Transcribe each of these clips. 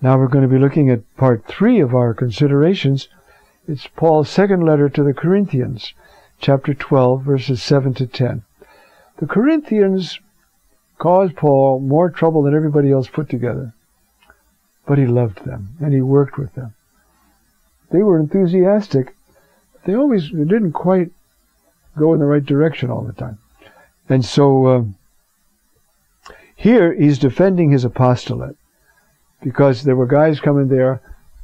Now we're going to be looking at part 3 of our considerations. It's Paul's second letter to the Corinthians, chapter 12, verses 7 to 10. The Corinthians caused Paul more trouble than everybody else put together. But he loved them, and he worked with them. They were enthusiastic. They didn't quite go in the right direction all the time. And so here he's defending his apostolate, because there were guys coming there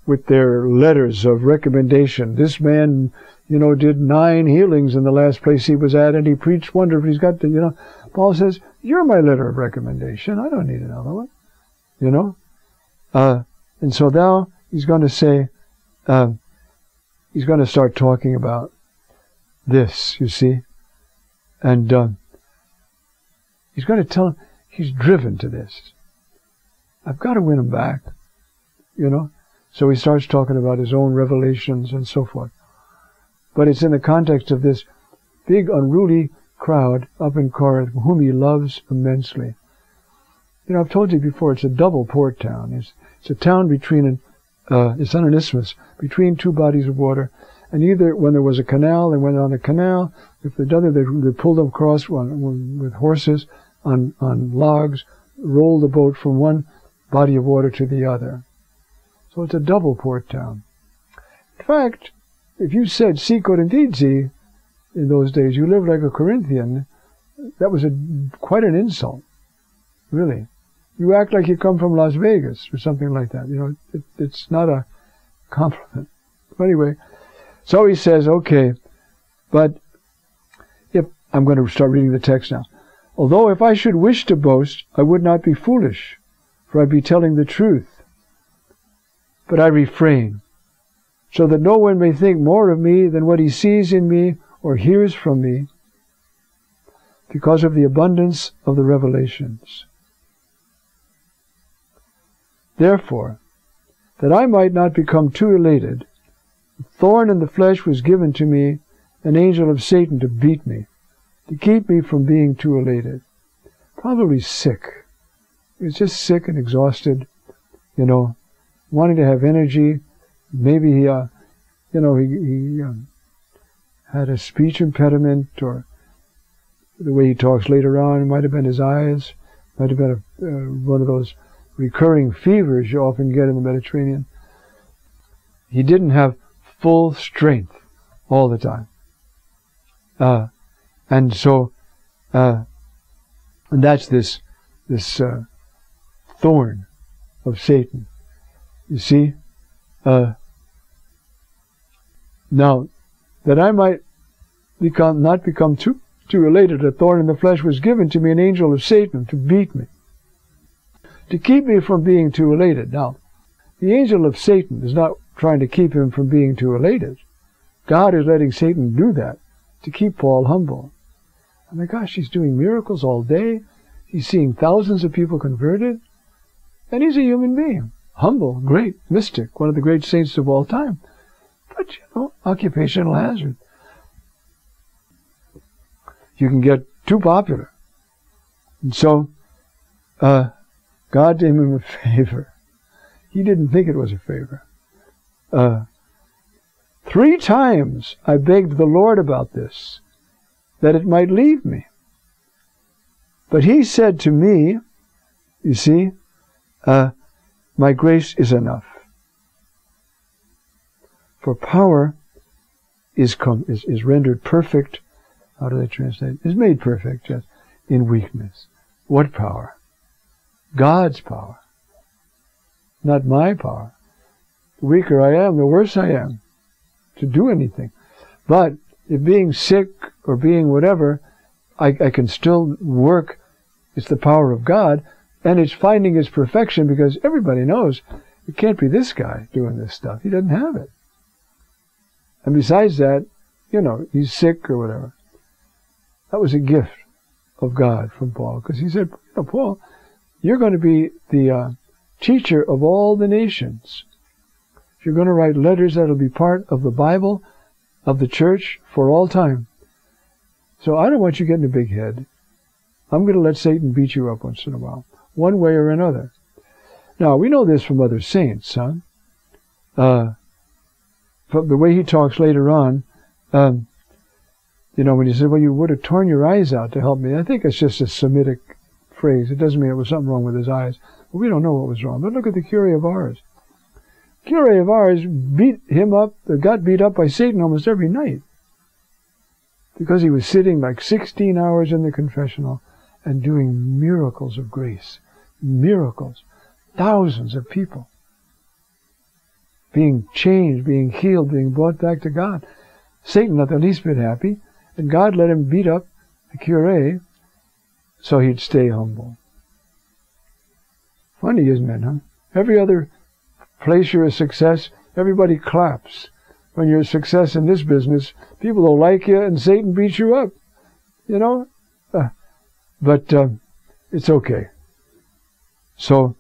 with their letters of recommendation. This man, did 9 healings in the last place he was at, and he preached wonderfully. He's got the, Paul says, you're my letter of recommendation. I don't need another one, And so now he's going to say, he's going to start talking about this, you see. And he's going to tell him he's driven to this. I've got to win him back, So he starts talking about his own revelations and so forth. But it's in the context of this big unruly crowd up in Corinth, whom he loves immensely. I've told you before, it's a double port town. It's a town between, it's on an isthmus, between 2 bodies of water. And either when there was a canal, they went on the canal. If they did it, they pulled them across with horses on logs, rolled the boat from one body of water to the other. So it's a double port town. In fact, if you said si Corintizi in those days, you lived like a Corinthian, that was quite an insult, really. You act like you come from Las Vegas or something like that. It's not a compliment. But anyway, so he says, okay, but if I'm going to start reading the text now. Although if I should wish to boast, I would not be foolish, for I'd be telling the truth. But I refrain, so that no one may think more of me than what he sees in me or hears from me, because of the abundance of the revelations. Therefore, that I might not become too elated, a thorn in the flesh was given to me, an angel of Satan to beat me, to keep me from being too elated. Probably sick. He was just sick and exhausted, wanting to have energy. Maybe he had a speech impediment, or the way he talks later on, it might have been his eyes, might have been one of those recurring fevers you often get in the Mediterranean. He didn't have full strength all the time. And so, and that's this thorn of Satan. You see? Now, that I might not become too elated, a thorn in the flesh was given to me, an angel of Satan, to beat me, to keep me from being too elated. Now, the angel of Satan is not trying to keep him from being too elated. God is letting Satan do that to keep Paul humble. Oh my gosh, he's doing miracles all day. He's seeing thousands of people converted. And he's a human being. Humble, great, mystic, one of the great saints of all time. But, occupational hazard. You can get too popular. And so, God did him a favor. He didn't think it was a favor. 3 times I begged the Lord about this, that it might leave me. But he said to me, you see, my grace is enough. For power is rendered perfect. How do they translate? Is made perfect, yes, in weakness. What power? God's power. Not my power. The weaker I am, the worse I am to do anything. But if being sick or being whatever, I can still work. It's the power of God, and it's finding His perfection, because everybody knows it can't be this guy doing this stuff. He doesn't have it. And besides that, he's sick or whatever. That was a gift of God from Paul, because he said, Paul, you're going to be the teacher of all the nations. You're going to write letters that will be part of the Bible, of the church, for all time. So I don't want you getting a big head. I'm going to let Satan beat you up once in a while, one way or another. Now, we know this from other saints, huh? From the way he talks later on, you know, when he said, well, you would have torn your eyes out to help me. I think it's just a Semitic phrase. It doesn't mean it was something wrong with his eyes. But we don't know what was wrong. But look at the Curé of Ars. Curé of Ars beat him up, got beat up by Satan almost every night. Because he was sitting like 16 hours in the confessional and doing miracles of grace. Miracles. Thousands of people being changed, being healed, being brought back to God. Satan not the least bit happy, and God let him beat up the curé so he'd stay humble. Funny, isn't it, huh? Every other place you're a success, everybody claps. When you're a success in this business, people don't like you, and Satan beats you up. You know? But it's okay. So,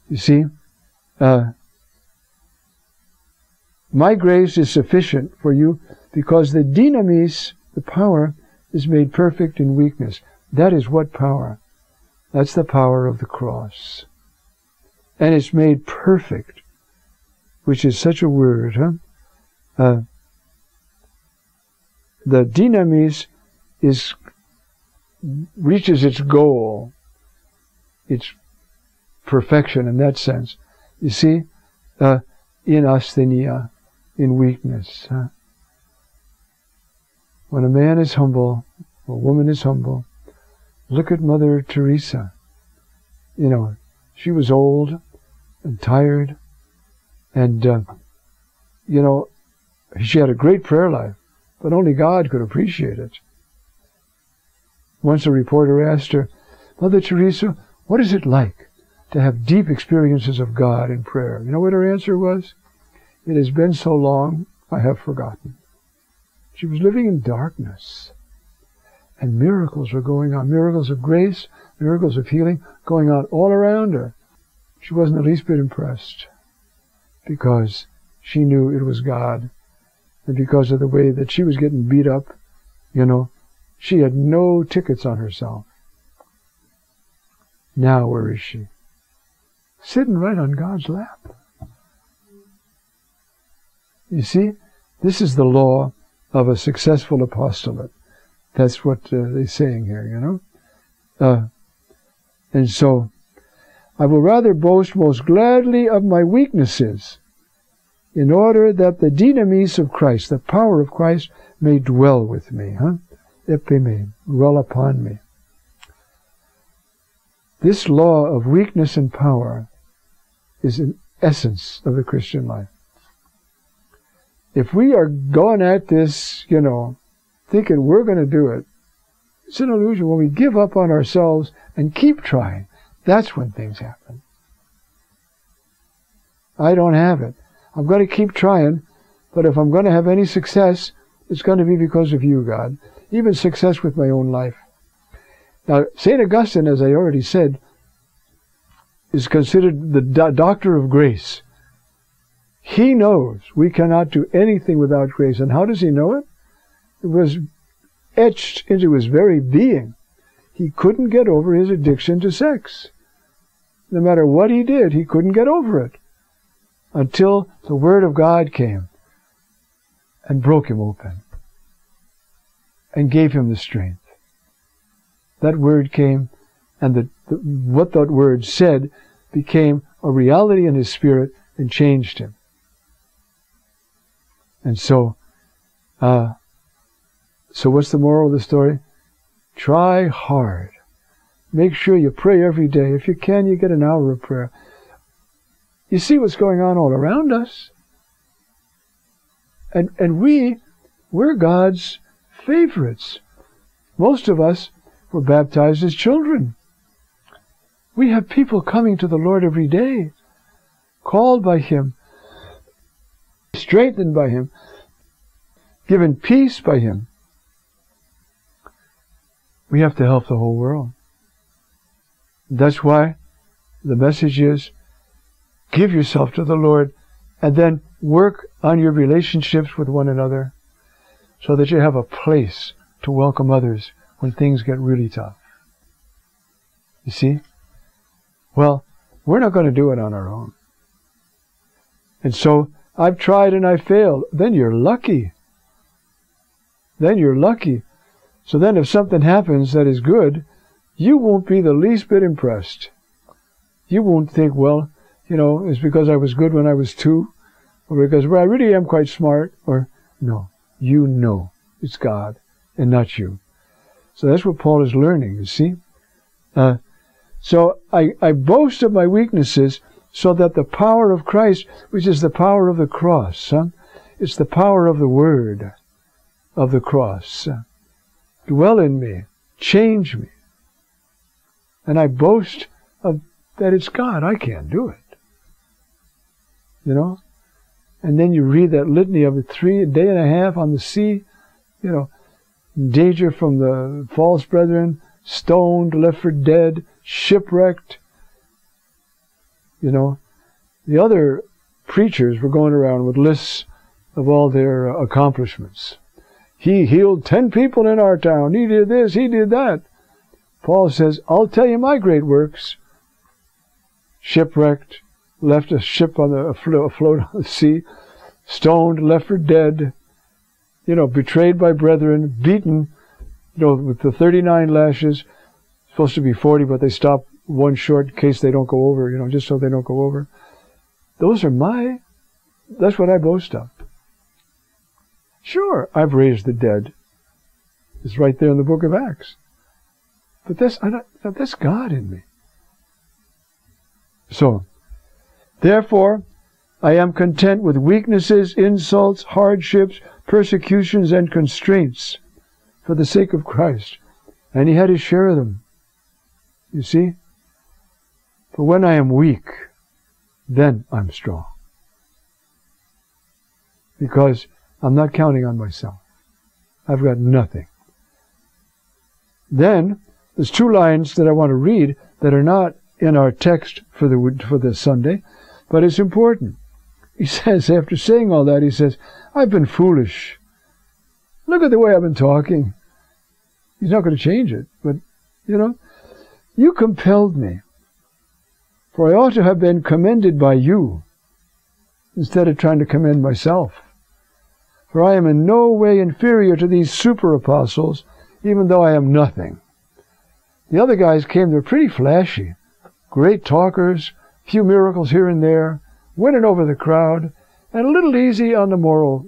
you see, my grace is sufficient for you because the dynamis, the power, is made perfect in weakness. That is what power? That's the power of the cross. And it's made perfect, which is such a word, huh? The dynamis reaches its goal, its perfection in that sense. You see, in asthenia, in weakness. When a man is humble, a woman is humble, look at Mother Teresa. You know, she was old and tired, and, you know, she had a great prayer life, but only God could appreciate it. Once a reporter asked her, Mother Teresa, what is it like to have deep experiences of God in prayer? You know what her answer was? It has been so long, I have forgotten. She was living in darkness. And miracles were going on. Miracles of grace, miracles of healing, going on all around her. She wasn't the least bit impressed. Because she knew it was God. And because of the way that she was getting beat up, you know, she had no tickets on herself. Now where is she? Sitting right on God's lap. You see, this is the law of a successful apostolate. That's what they're saying here, you know. And so, I will rather boast most gladly of my weaknesses, in order that the dynamis of Christ, the power of Christ, may dwell with me. Epime, dwell upon me. This law of weakness and power is an essence of the Christian life. If we are going at this, you know, thinking we're going to do it, it's an illusion. When we give up on ourselves and keep trying, that's when things happen. I don't have it. I'm going to keep trying, but if I'm going to have any success, it's going to be because of you, God. Even success with my own life. Now, St. Augustine, as I already said, is considered the doctor of grace. He knows we cannot do anything without grace. And how does he know it? It was etched into his very being. He couldn't get over his addiction to sex. No matter what he did, he couldn't get over it. Until the Word of God came and broke him open and gave him the strength. That Word came, and what that Word said became a reality in his spirit and changed him. And so what's the moral of the story? Try hard. Make sure you pray every day. If you can, you get an hour of prayer. You see what's going on all around us. And we're God's favorites. Most of us were baptized as children. We have people coming to the Lord every day, called by Him, strengthened by Him, given peace by Him. We have to help the whole world. That's why the message is, give yourself to the Lord and then work on your relationships with one another so that you have a place to welcome others when things get really tough. You see? Well, We're not going to do it on our own. And so, I've tried and I failed. Then you're lucky. Then you're lucky. So then if something happens that is good, you won't be the least bit impressed. You won't think, well, you know, it's because I was good when I was 2, or because, well, I really am quite smart, or no. You know it's God and not you. So that's what Paul is learning, you see. So I boast of my weaknesses so that the power of Christ, which is the power of the cross, it's the power of the word of the cross, dwell in me, change me. And I boast of that it's God. I can't do it. You know? And then you read that litany of a day and a half on the sea, you know, danger from the false brethren, stoned, left for dead, shipwrecked. You know, the other preachers were going around with lists of all their accomplishments. He healed 10 people in our town. He did this, he did that. Paul says, I'll tell you my great works. Shipwrecked, left a ship on afloat on the sea, stoned, left for dead, you know, betrayed by brethren, beaten, you know, with the 39 lashes, supposed to be 40, but they stop one short in case they don't go over, you know, just so they don't go over. Those are that's what I boast of. Sure, I've raised the dead. It's right there in the book of Acts. But that's God in me. So, therefore, I am content with weaknesses, insults, hardships, persecutions, and constraints for the sake of Christ. And he had his share of them. You see? For when I am weak, then I'm strong. Because I'm not counting on myself. I've got nothing. Then, there's 2 lines that I want to read that are not in our text for the Sunday, but it's important. He says, after saying all that, he says, I've been foolish. Look at the way I've been talking. He's not going to change it, but, you know, you compelled me, for I ought to have been commended by you, instead of trying to commend myself. For I am in no way inferior to these super apostles, even though I am nothing. The other guys came, they're pretty flashy, great talkers, few miracles here and there, winning over the crowd, and a little easy on the moral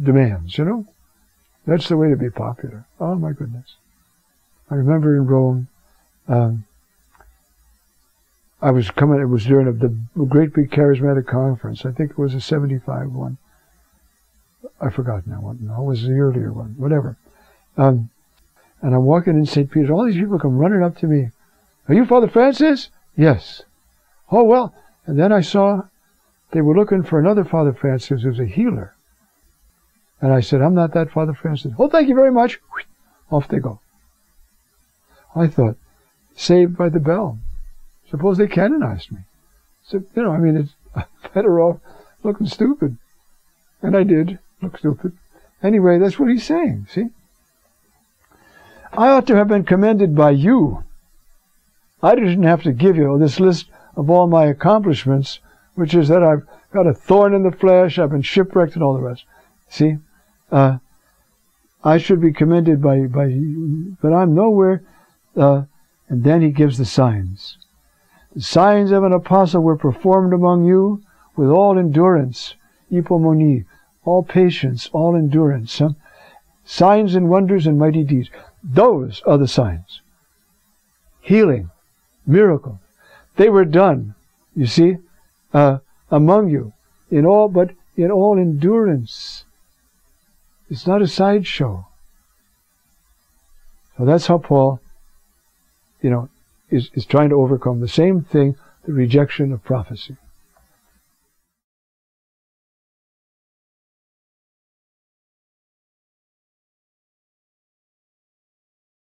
demands, you know. That's the way to be popular. Oh, my goodness. I remember in Rome, I was coming, it was during the great big charismatic conference. I think it was a 75 one. I forgot now what. No, it was the earlier one. Whatever. And I'm walking in St. Peter's. All these people come running up to me. Are you Father Francis? Yes. Oh, well. And then I saw they were looking for another Father Francis who's a healer. And I said, I'm not that Father Francis. Oh, thank you very much. Off they go. I thought, saved by the bell. Suppose they canonized me. So, you know, I mean, it's better off looking stupid. And I did look stupid. Anyway, that's what he's saying, see? I ought to have been commended by you. I didn't have to give you this list of all my accomplishments, which is that I've got a thorn in the flesh, I've been shipwrecked, and all the rest. See? I should be commended by you, but I'm nowhere. And then he gives the signs. The signs of an apostle were performed among you with all endurance, hypomone, all patience, all endurance, signs and wonders and mighty deeds. Those are the signs. Healing, miracle. They were done, you see, among you, in all endurance. It's not a sideshow. So that's how Paul, you know, is trying to overcome the same thing, the rejection of prophecy.